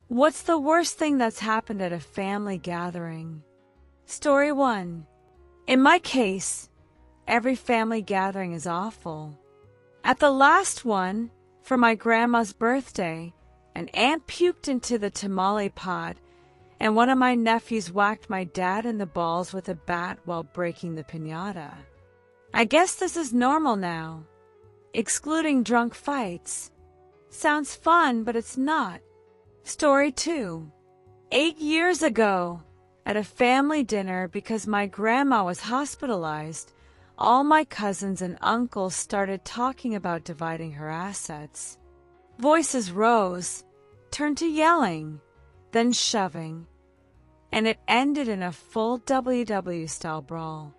What's the worst thing that's happened at a family gathering? Story 1. In my case, every family gathering is awful. At the last one, for my grandma's birthday, an aunt puked into the tamale pot, and one of my nephews whacked my dad in the balls with a bat while breaking the piñata. I guess this is normal now, excluding drunk fights. Sounds fun, but it's not. Story 2. 8 years ago, at a family dinner, because my grandma was hospitalized, all my cousins and uncles started talking about dividing her assets. Voices rose, turned to yelling, then shoving, and it ended in a full WW-style brawl.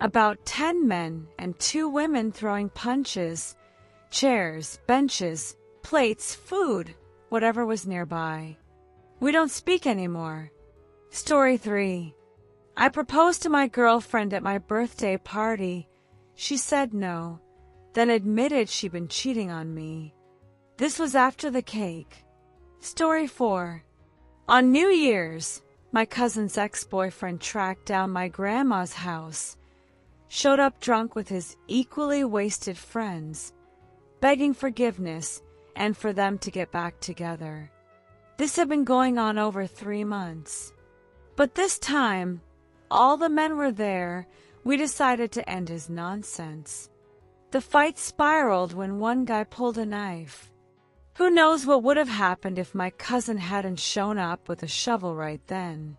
About 10 men and 2 women throwing punches, chairs, benches, plates, food, whatever was nearby. We don't speak anymore. Story 3. I proposed to my girlfriend at my birthday party. She said no, then admitted she'd been cheating on me. This was after the cake. Story 4. On New Year's, my cousin's ex-boyfriend tracked down my grandma's house, showed up drunk with his equally wasted friends, begging forgiveness and for them to get back together. This had been going on over 3 months. But this time, all the men were there. We decided to end his nonsense. The fight spiraled when one guy pulled a knife. Who knows what would have happened if my cousin hadn't shown up with a shovel right then.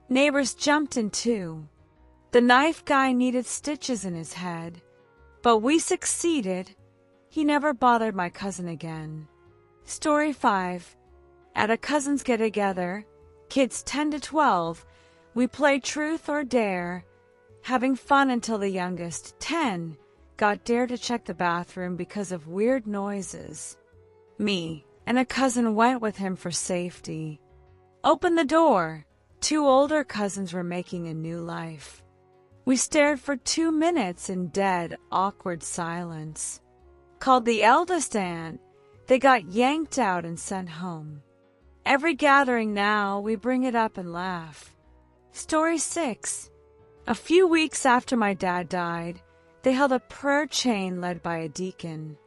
Neighbors jumped in too. The knife guy needed stitches in his head, but we succeeded. He never bothered my cousin again. Story 5. At a cousin's get-together, kids 10 to 12, we played truth or dare, having fun until the youngest, 10, got dared to check the bathroom because of weird noises. Me and a cousin went with him for safety. Opened the door. 2 older cousins were making a new life. We stared for 2 minutes in dead, awkward silence. Called the eldest aunt. They got yanked out and sent home. Every gathering now, we bring it up and laugh. Story 6. A few weeks after my dad died, they held a prayer chain led by a deacon.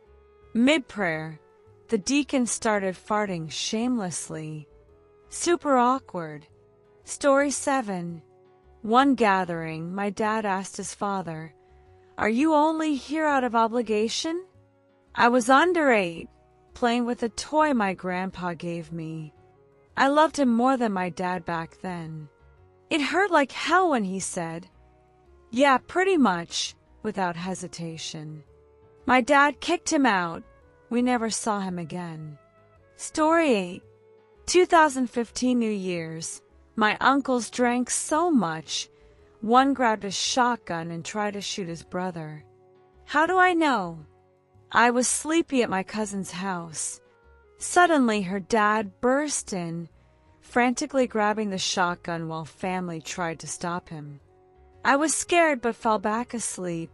Mid-prayer, the deacon started farting shamelessly. Super awkward. Story 7. One gathering, my dad asked his father, "Are you only here out of obligation?" I was under 8, playing with a toy my grandpa gave me. I loved him more than my dad back then. It hurt like hell when he said, "Yeah, pretty much," without hesitation. My dad kicked him out. We never saw him again. Story 8. 2015 New Year's. My uncles drank so much, one grabbed a shotgun and tried to shoot his brother. How do I know? I was sleepy at my cousin's house. Suddenly, her dad burst in, frantically grabbing the shotgun while family tried to stop him. I was scared but fell back asleep.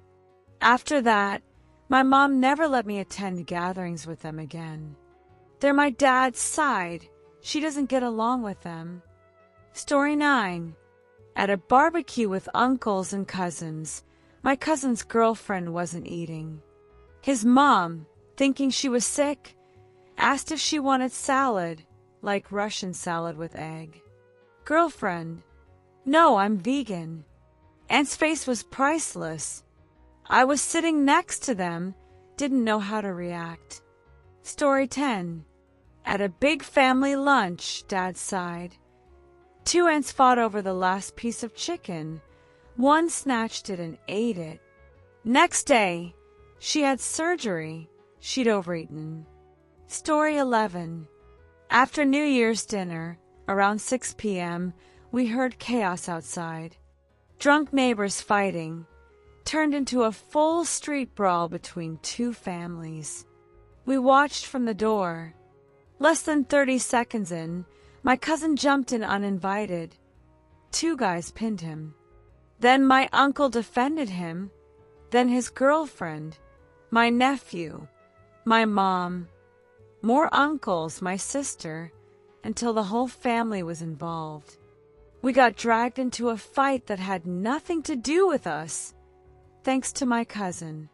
After that, my mom never let me attend gatherings with them again. They're my dad's side. She doesn't get along with them. Story 9. At a barbecue with uncles and cousins, my cousin's girlfriend wasn't eating. His mom, thinking she was sick, asked if she wanted salad, like Russian salad with egg. Girlfriend: "No, I'm vegan." Aunt's face was priceless. I was sitting next to them, didn't know how to react. Story 10. At a big family lunch, Dad sighed. 2 aunts fought over the last piece of chicken. One snatched it and ate it. Next day, she had surgery. She'd overeaten. Story 11. After New Year's dinner, around 6 p.m., we heard chaos outside. Drunk neighbors fighting turned into a full street brawl between 2 families. We watched from the door. Less than 30 seconds in, my cousin jumped in uninvited. 2 guys pinned him. Then my uncle defended him. Then his girlfriend, my nephew, my mom, more uncles, my sister, until the whole family was involved. We got dragged into a fight that had nothing to do with us, thanks to my cousin.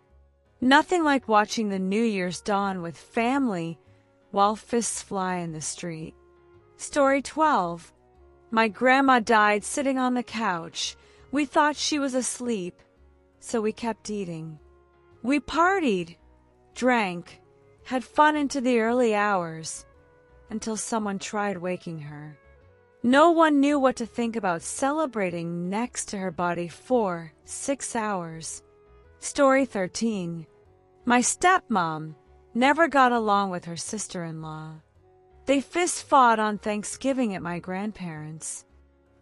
Nothing like watching the New Year's dawn with family while fists fly in the street. Story 12. My grandma died sitting on the couch. We thought she was asleep, so we kept eating. We partied, drank, had fun into the early hours, until someone tried waking her. No one knew what to think about celebrating next to her body for 6 hours. Story 13. My stepmom never got along with her sister-in-law. They fist-fought on Thanksgiving at my grandparents'.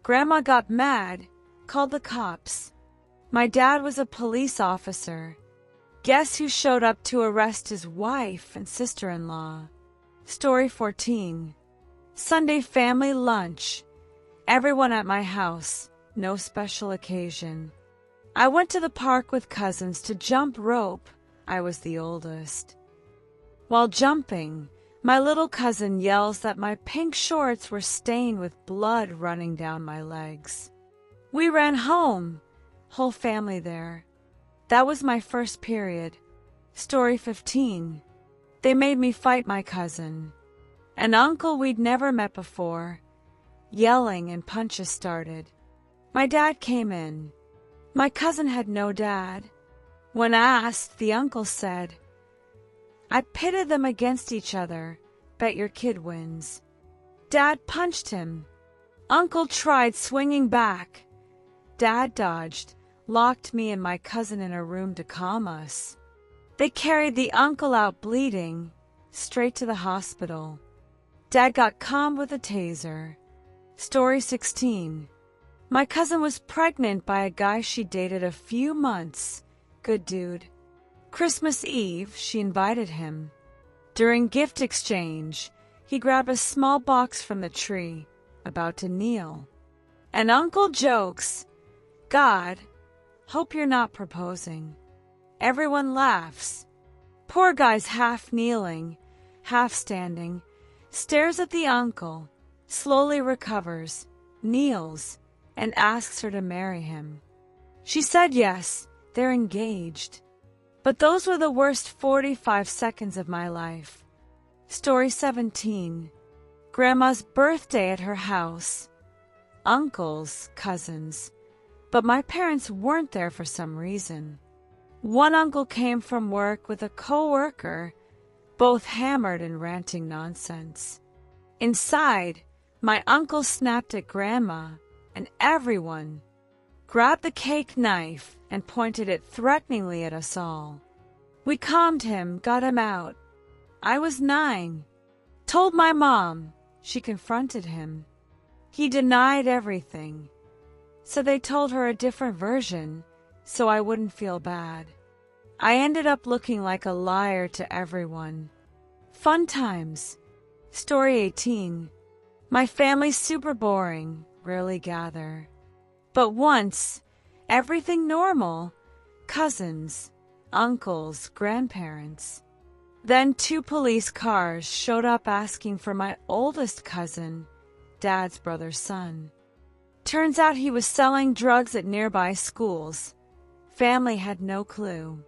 Grandma got mad, called the cops. My dad was a police officer. Guess who showed up to arrest his wife and sister-in-law? Story 14. Sunday family lunch. Everyone at my house, no special occasion. I went to the park with cousins to jump rope. I was the oldest. While jumping, my little cousin yells that my pink shorts were stained with blood running down my legs. We ran home, whole family there. That was my first period. Story 15. They made me fight my cousin. An uncle we'd never met before. Yelling and punches started. My dad came in. My cousin had no dad. When asked, the uncle said, I pitted them against each other. Bet your kid wins. Dad punched him. Uncle tried swinging back. Dad dodged, locked me and my cousin in a room to calm us. They carried the uncle out bleeding, straight to the hospital. Dad got calmed with a taser. Story 16. My cousin was pregnant by a guy she dated a few months. Good dude. Christmas Eve, she invited him. During gift exchange, he grabbed a small box from the tree, about to kneel. And uncle jokes, God, hope you're not proposing. Everyone laughs. Poor guy's half kneeling, half standing, stares at the uncle, slowly recovers, kneels, and asks her to marry him. She said yes, they're engaged. But those were the worst 45 seconds of my life. Story 17. Grandma's birthday at her house. Uncles, cousins. But my parents weren't there for some reason. One uncle came from work with a co-worker, both hammered and ranting nonsense. Inside, my uncle snapped at Grandma, and everyone grabbed the cake knife and pointed it threateningly at us all. We calmed him, got him out. I was 9. Told my mom. She confronted him. He denied everything. So they told her a different version, so I wouldn't feel bad. I ended up looking like a liar to everyone. Fun times. Story 18. My family's super boring, rarely gather. But once, everything normal. Cousins, uncles, grandparents. Then 2 police cars showed up asking for my oldest cousin, Dad's brother's son. Turns out he was selling drugs at nearby schools. Family had no clue.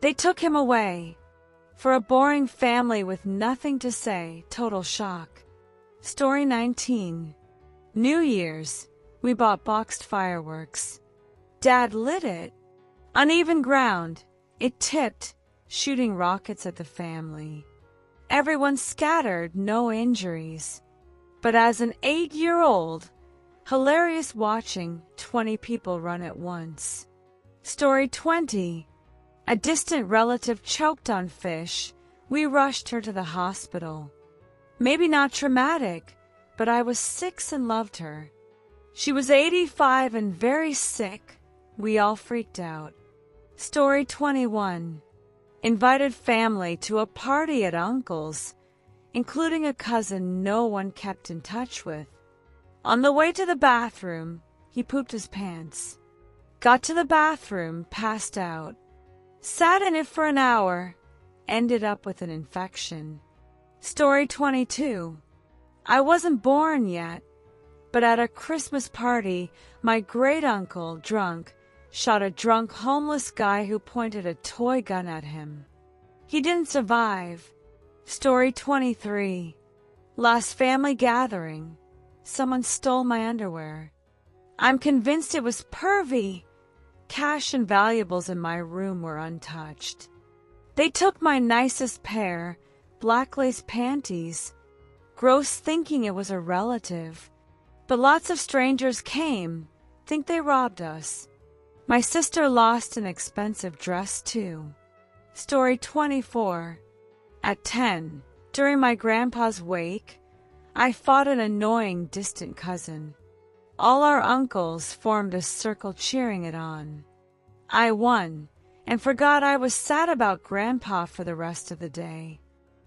They took him away. For a boring family with nothing to say, total shock. Story 19. New Year's, we bought boxed fireworks. Dad lit it. Uneven ground. It tipped, shooting rockets at the family. Everyone scattered, no injuries. But as an 8-year-old, hilarious watching 20 people run at once. Story 20. A distant relative choked on fish. We rushed her to the hospital. Maybe not traumatic, but I was 6 and loved her. She was 85 and very sick. We all freaked out. Story 21. Invited family to a party at Uncle's, including a cousin no one kept in touch with. On the way to the bathroom, he pooped his pants. Got to the bathroom, passed out. Sat in it for an hour, ended up with an infection. Story 22. I wasn't born yet, but at a Christmas party, my great-uncle, drunk, shot a drunk homeless guy who pointed a toy gun at him. He didn't survive. Story 23. Last family gathering. Someone stole my underwear. I'm convinced it was pervy. Cash and valuables in my room were untouched. They took my nicest pair, black lace panties. Gross thinking it was a relative. But lots of strangers came, think they robbed us. My sister lost an expensive dress too. Story 24. At 10, during my grandpa's wake, I fought an annoying distant cousin. All our uncles formed a circle cheering it on. I won, and forgot I was sad about Grandpa for the rest of the day.